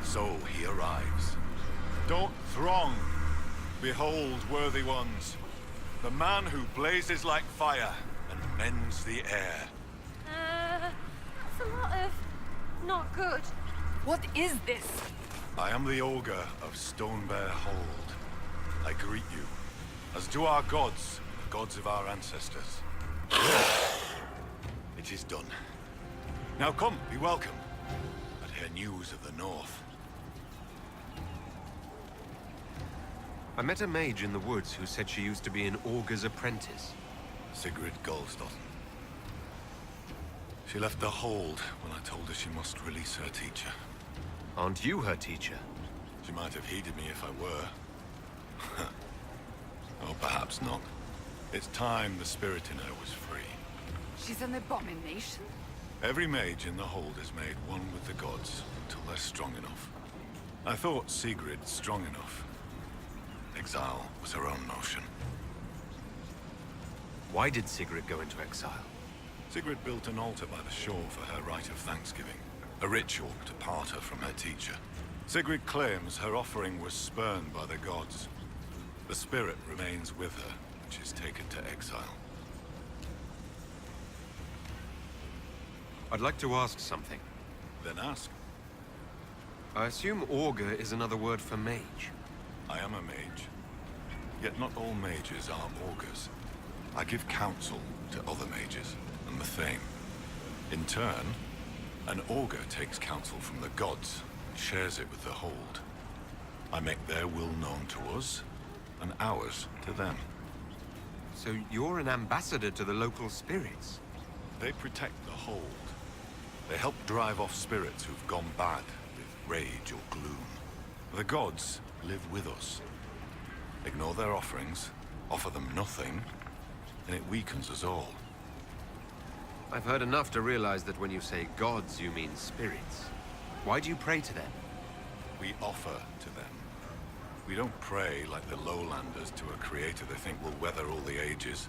So he arrives. Don't throng. Behold, worthy ones, the man who blazes like fire and mends the air. That's a lot of not good. What is this? I am the Ogre of Stonebear Hold. I greet you, as do our gods, the gods of our ancestors. It is done. Now come, be welcome, and hear news of the North. I met a mage in the woods who said she used to be an Ogre's apprentice. Sigrid Goldstotten. She left the hold when I told her she must release her teacher. Aren't you her teacher? She might have heeded me if I were. Oh, perhaps not. It's time the spirit in her was free. She's an abomination? Every mage in the hold is made one with the gods until they're strong enough. I thought Sigrid strong enough. Exile was her own notion. Why did Sigrid go into exile? Sigrid built an altar by the shore for her rite of thanksgiving, a ritual to part her from her teacher. Sigrid claims her offering was spurned by the gods. The spirit remains with her, and she's taken to exile. I'd like to ask something. Then ask. I assume Augur is another word for mage. I am a mage. Yet not all mages are augurs. I give counsel to other mages, and the same. In turn, an augur takes counsel from the gods, and shares it with the hold. I make their will known to us, and ours to them. So you're an ambassador to the local spirits? They protect the hold. They help drive off spirits who've gone bad with rage or gloom. The gods live with us. Ignore their offerings, offer them nothing, and it weakens us all. I've heard enough to realize that when you say gods, you mean spirits. Why do you pray to them? We offer to them. We don't pray like the lowlanders to a creator they think will weather all the ages.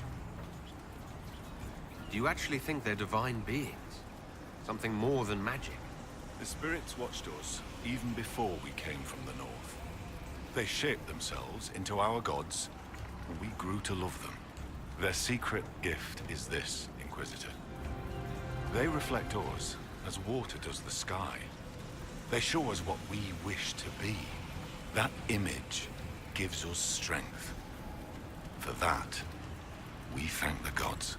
Do you actually think they're divine beings? Something more than magic? The spirits watched us even before we came from the north. They shaped themselves into our gods, and we grew to love them. Their secret gift is this, Inquisitor. They reflect us as water does the sky. They show us what we wish to be. That image gives us strength. For that, we thank the gods.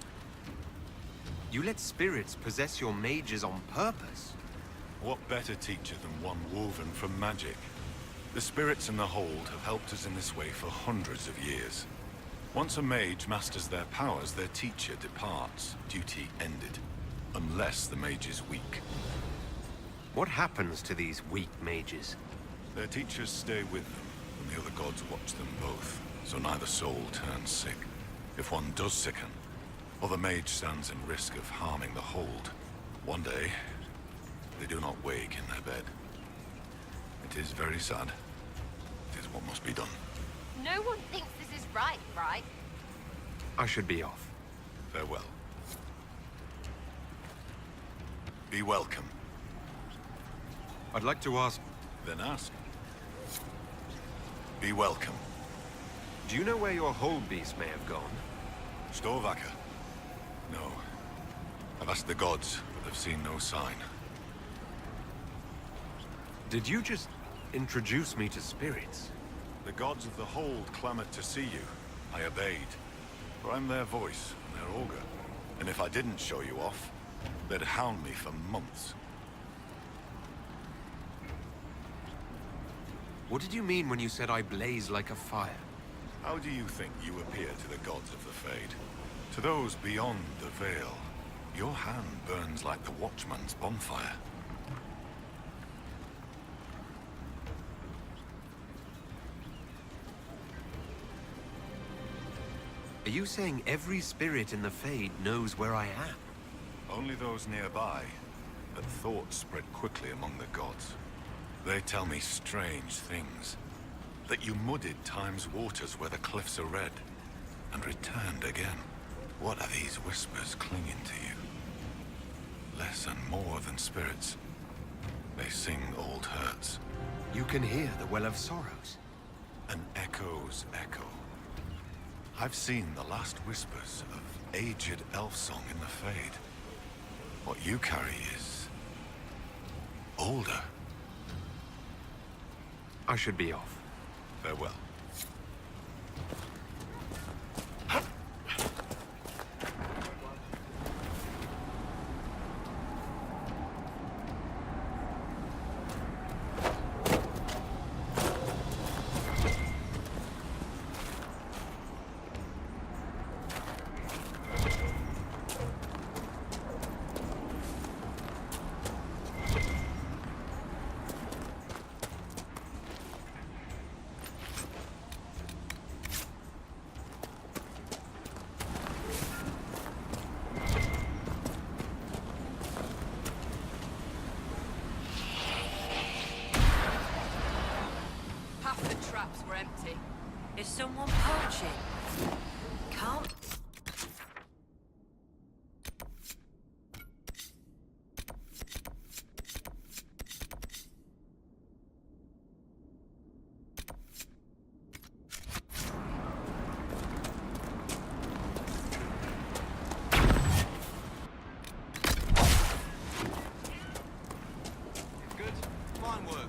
You let spirits possess your mages on purpose? What better teacher than one woven from magic? The spirits in the hold have helped us in this way for hundreds of years. Once a mage masters their powers, their teacher departs, duty ended. Unless the mage is weak. What happens to these weak mages? Their teachers stay with them, and the other gods watch them both, so neither soul turns sick. If one does sicken, or the mage stands in risk of harming the hold, one day, they do not wake in their bed. It is very sad. It is what must be done. No one thinks this is right, right? I should be off. Farewell. Be welcome. I'd like to ask... Then ask. Be welcome. Do you know where your hold beast may have gone? Storvacker? No. I've asked the gods, but they've seen no sign. Did you just introduce me to spirits? The gods of the hold clamored to see you. I obeyed. For I'm their voice, and their augur. And if I didn't show you off, they'd hound me for months. What did you mean when you said I blaze like a fire? How do you think you appear to the gods of the Fade? To those beyond the veil, your hand burns like the Watchman's bonfire. Are you saying every spirit in the Fade knows where I am? Only those nearby, but thoughts spread quickly among the gods. They tell me strange things. That you muddied Time's waters where the cliffs are red, and returned again. What are these whispers clinging to you? Less and more than spirits. They sing old hurts, You can hear the Well of Sorrows. An echo's echo. I've seen the last whispers of aged elf song in the Fade. What you carry is... older. I should be off. Farewell. Half the traps were empty. Is someone poaching? Can't. Good. Fine work.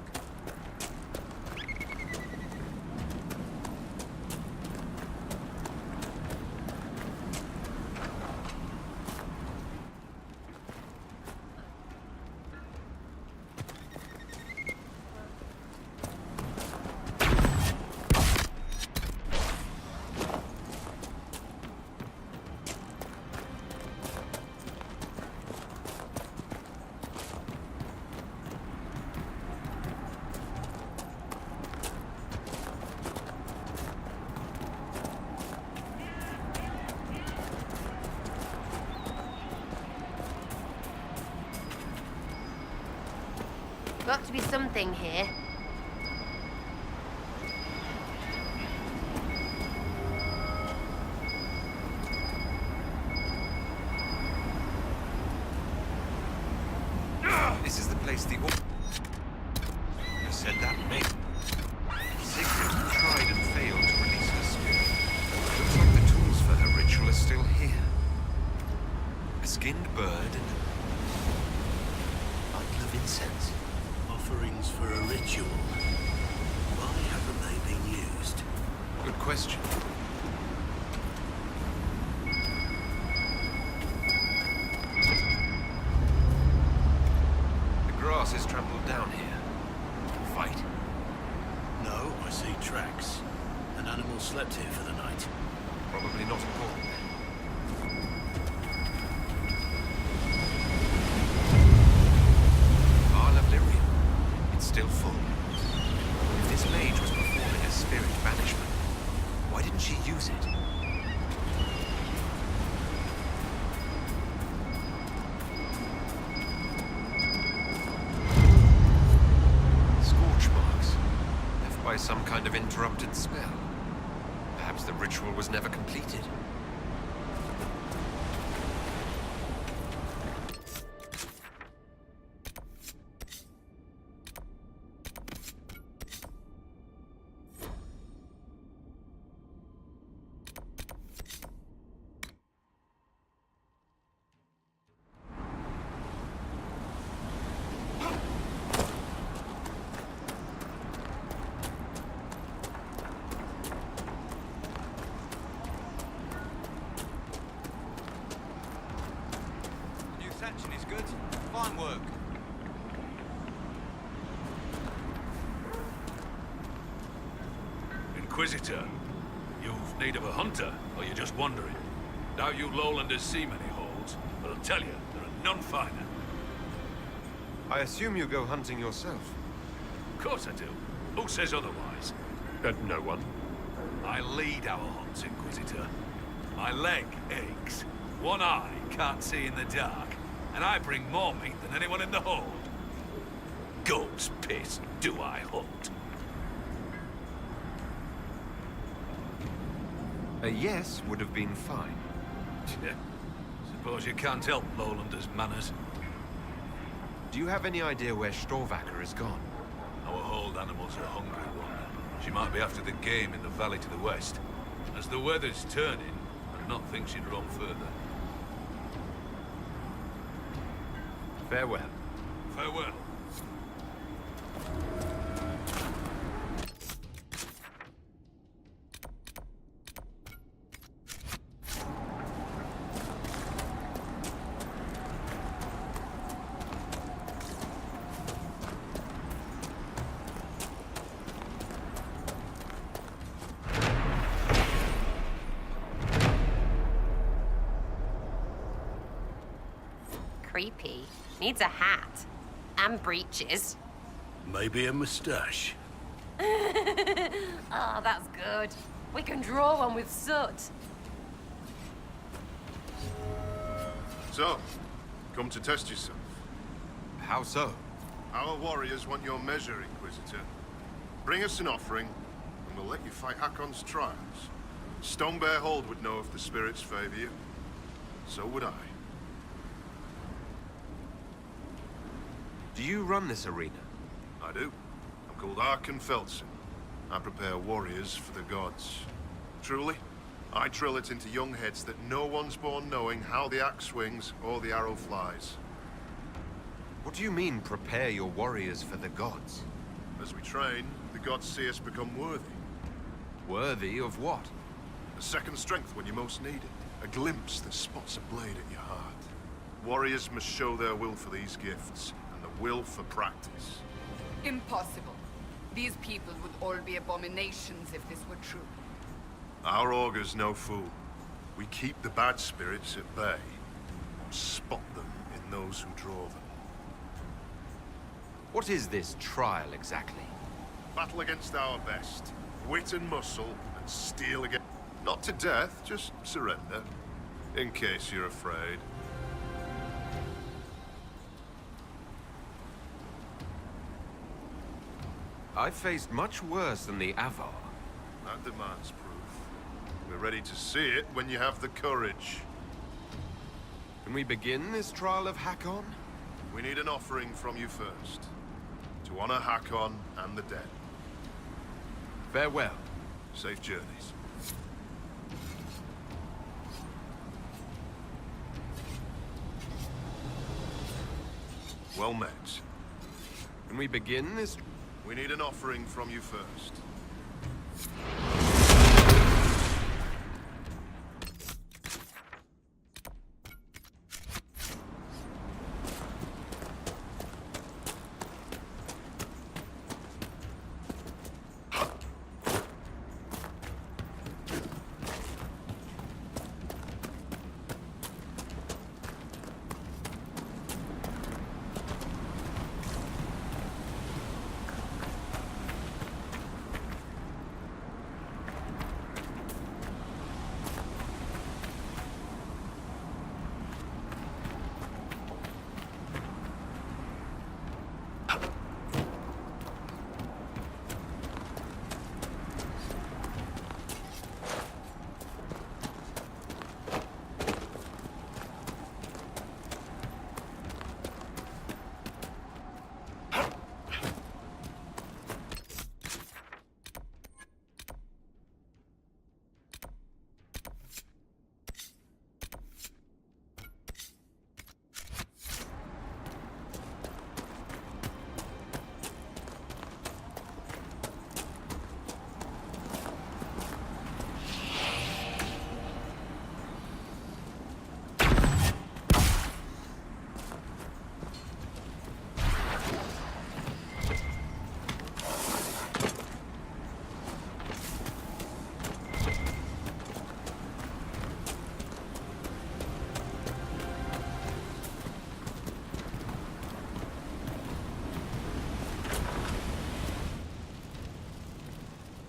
Got to be something here. This is the place the... You said that, mate. Sigrid tried and failed to release her spirit. Looks like the tools for her ritual are still here. A skinned bird and a bundle of incense. Offerings for a ritual. Why haven't they been used? Good question. The grass is trampled down here. Fight? No, I see tracks. An animal slept here for the night. Probably not important. Our Lyrium. It's still full. If this mage was performing a spirit banishment, why didn't she use it? Scorch marks, left by some kind of interrupted spell. Perhaps the ritual was never completed. Action is good. Fine work. Inquisitor, you've need of a hunter, or you're just wandering? Doubt you lowlanders see many holes, but I'll tell you, there are none finer. I assume you go hunting yourself. Of course I do. Who says otherwise? No one. I lead our hunts, Inquisitor. My leg aches. One eye can't see in the dark. And I bring more meat than anyone in the hold. Goat's piss, do I hunt? A yes would have been fine. Suppose you can't help Lowlanders' manners. Do you have any idea where Storvacker has gone? I Our hold animals are hungry, one. She might be after the game in the valley to the west. As the weather's turning, I'd not think she'd roam further. Farewell. Farewell. Creepy. Needs a hat. And breeches. Maybe a moustache. Oh, that's good. We can draw one with soot. So, come to test yourself. How so? Our warriors want your measure, Inquisitor. Bring us an offering, and we'll let you fight Hakkon's trials. Stone Bear Hold would know if the spirits favor you. So would I. Do you run this arena? I do. I'm called Hakkon. I prepare warriors for the gods. Truly, I drill it into young heads that no one's born knowing how the axe swings or the arrow flies. What do you mean, prepare your warriors for the gods? As we train, the gods see us become worthy. Worthy of what? A second strength when you most need it. A glimpse that spots a blade at your heart. Warriors must show their will for these gifts, and the will for practice. Impossible. These people would all be abominations if this were true. Our augur's no fool. We keep the bad spirits at bay, and spot them in those who draw them. What is this trial exactly? Battle against our best. Wit and muscle, and steel against... Not to death, just surrender. In case you're afraid. I've faced much worse than the Avar. That demands proof. We're ready to see it when you have the courage. Can we begin this trial of Hakkon? We need an offering from you first. To honor Hakkon and the dead. Farewell. Safe journeys. Well met. Can we begin this? We need an offering from you first.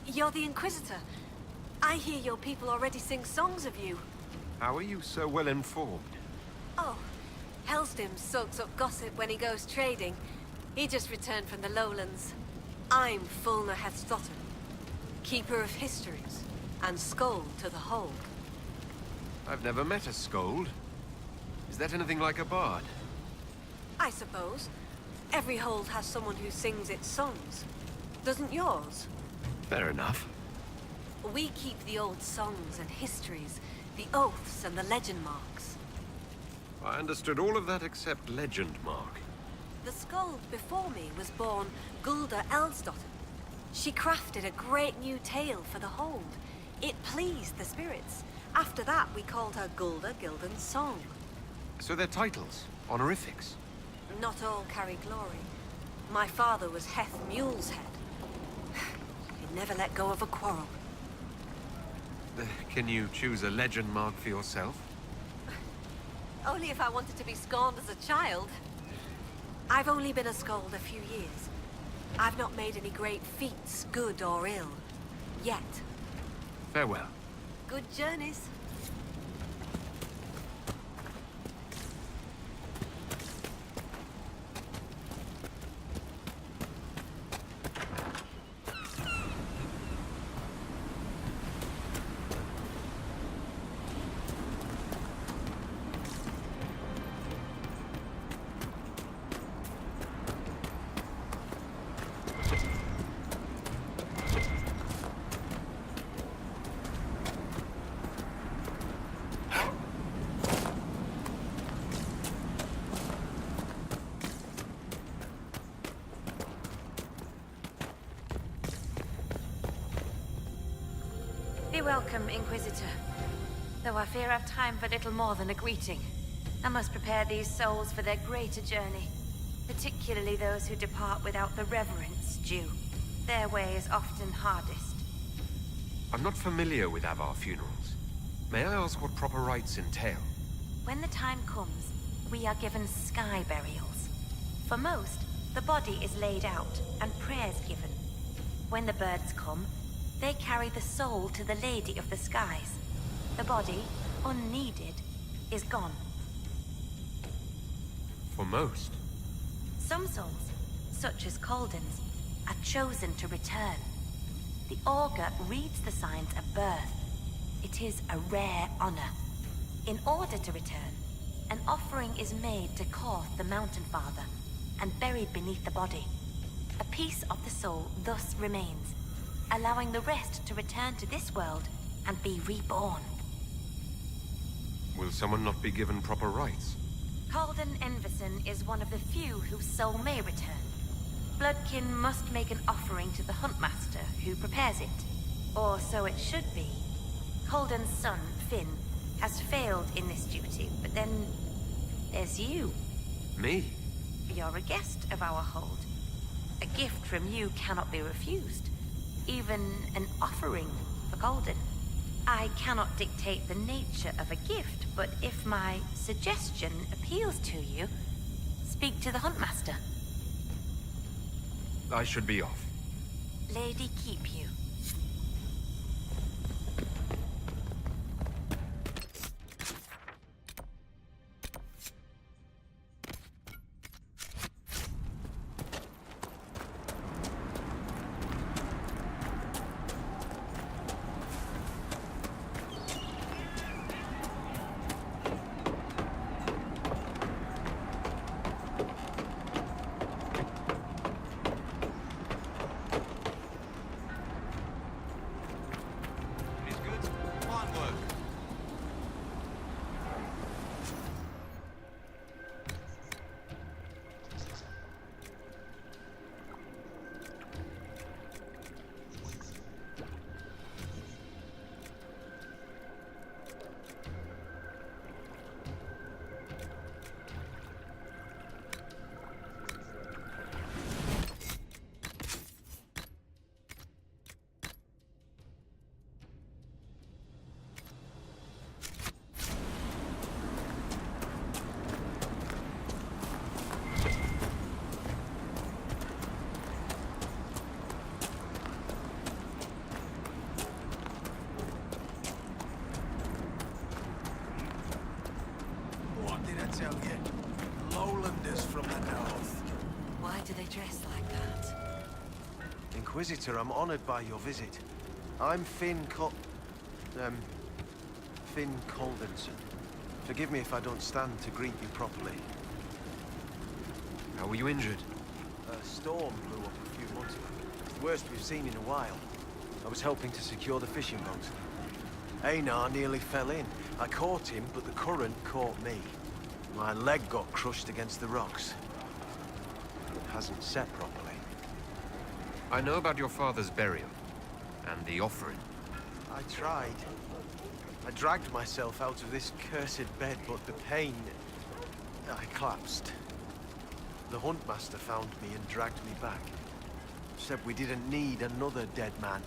You're the Inquisitor. I hear your people already sing songs of you. How are you so well informed? Oh, Hellstim soaks up gossip when he goes trading. He just returned from the lowlands. I'm Fulna Hethstotter, keeper of histories, and Skoll to the hold. I've never met a scold. Is that anything like a bard? I suppose. Every hold has someone who sings its songs. Doesn't yours? Fair enough. We keep the old songs and histories, the oaths and the legend marks. I understood all of that except legend mark. The skald before me was born Gulda Elsdotter. She crafted a great new tale for the hold. It pleased the spirits. After that, we called her Gulda Gildan's Song. So they're titles, honorifics. Not all carry glory. My father was Heth Mule's head. He never let go of a quarrel. Can you choose a legend mark for yourself? Only if I wanted to be scorned as a child. I've only been a skald a few years. I've not made any great feats, good or ill. Yet. Farewell. Good journeys. Be welcome, Inquisitor. Though I fear I've time for little more than a greeting. I must prepare these souls for their greater journey, particularly those who depart without the reverence due. Their way is often hardest. I'm not familiar with Avar funerals. May I ask what proper rites entail? When the time comes, we are given sky burials. For most, the body is laid out and prayers given. When the birds come, they carry the soul to the Lady of the Skies. The body, unneeded, is gone. For most. Some souls, such as Calden's, are chosen to return. The augur reads the signs of birth. It is a rare honor. In order to return, an offering is made to Korth the Mountain Father and buried beneath the body. A piece of the soul thus remains, allowing the rest to return to this world and be reborn. Will someone not be given proper rites? Calden Enverson is one of the few whose soul may return. Bloodkin must make an offering to the Huntmaster, who prepares it. Or so it should be. Calden's son, Finn, has failed in this duty, but then there's you. Me? You're a guest of our hold. A gift from you cannot be refused. Even an offering for Calden. I cannot dictate the nature of a gift, but if my suggestion appeals to you, speak to the Huntmaster. I should be off. Lady keep you. Tell you, Lowlanders from the north. Why do they dress like that? Inquisitor, I'm honored by your visit. I'm Finn Caldenson. Forgive me if I don't stand to greet you properly. How were you injured? A storm blew up a few months ago. It's the worst we've seen in a while. I was helping to secure the fishing boat. Einar nearly fell in. I caught him, but the current caught me. My leg got crushed against the rocks. It hasn't set properly. I know about your father's burial, and the offering. I tried. I dragged myself out of this cursed bed, but the pain... I collapsed. The huntmaster found me and dragged me back. Said we didn't need another dead man.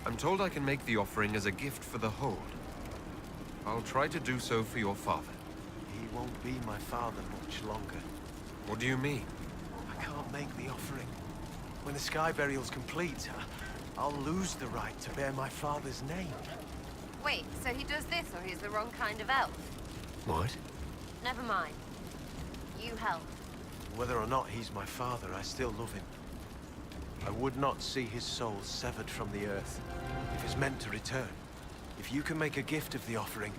I'm told I can make the offering as a gift for the Hold. I'll try to do so for your father. He won't be my father much longer. What do you mean? I can't make the offering. When the sky burial's complete, I'll lose the right to bear my father's name. Wait, so he does this, or he's the wrong kind of elf? What? Never mind. You help. Whether or not he's my father, I still love him. I would not see his soul severed from the earth, if it's meant to return. If you can make a gift of the offering,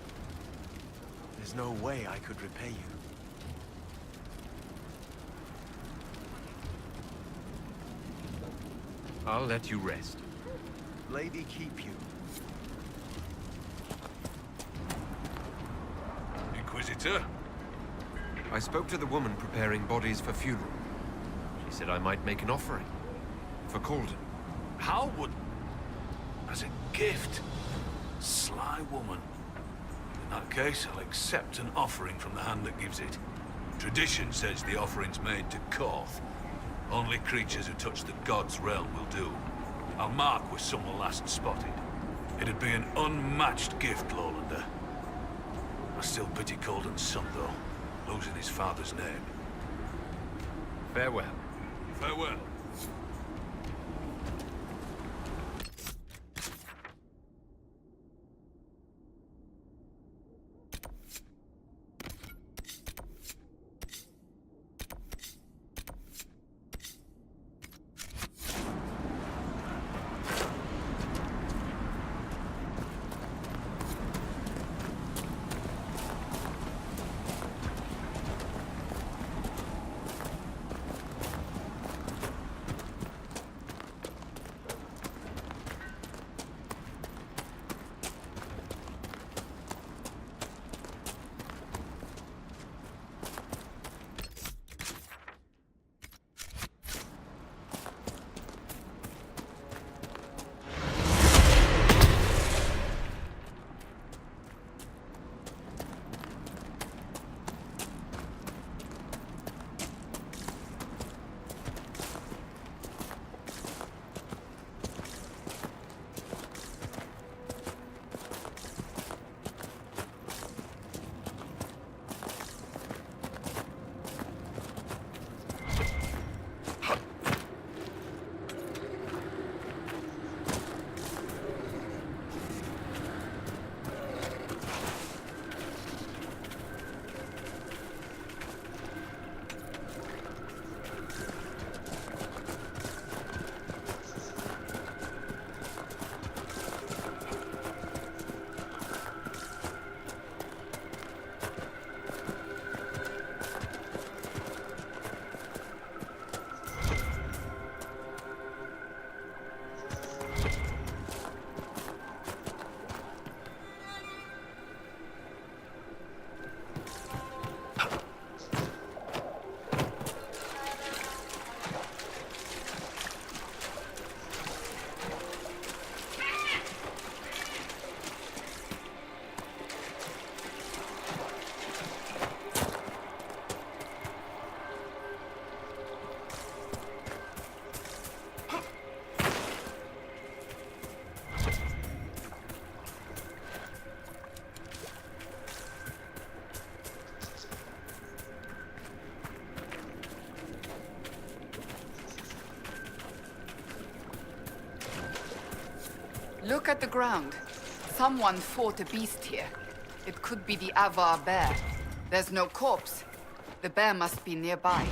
there's no way I could repay you. I'll let you rest. Lady keep you. Inquisitor? I spoke to the woman preparing bodies for funeral. She said I might make an offering. For Calden. How would... as a gift? Sly woman. In that case, I'll accept an offering from the hand that gives it. Tradition says the offering's made to Koth. Only creatures who touch the god's realm will do. I'll mark where someone last spotted. It'd be an unmatched gift, Lowlander. I still pity Calden's son, though, losing his father's name. Farewell. Farewell. Look at the ground. Someone fought a beast here. It could be the Avar bear. There's no corpse. The bear must be nearby.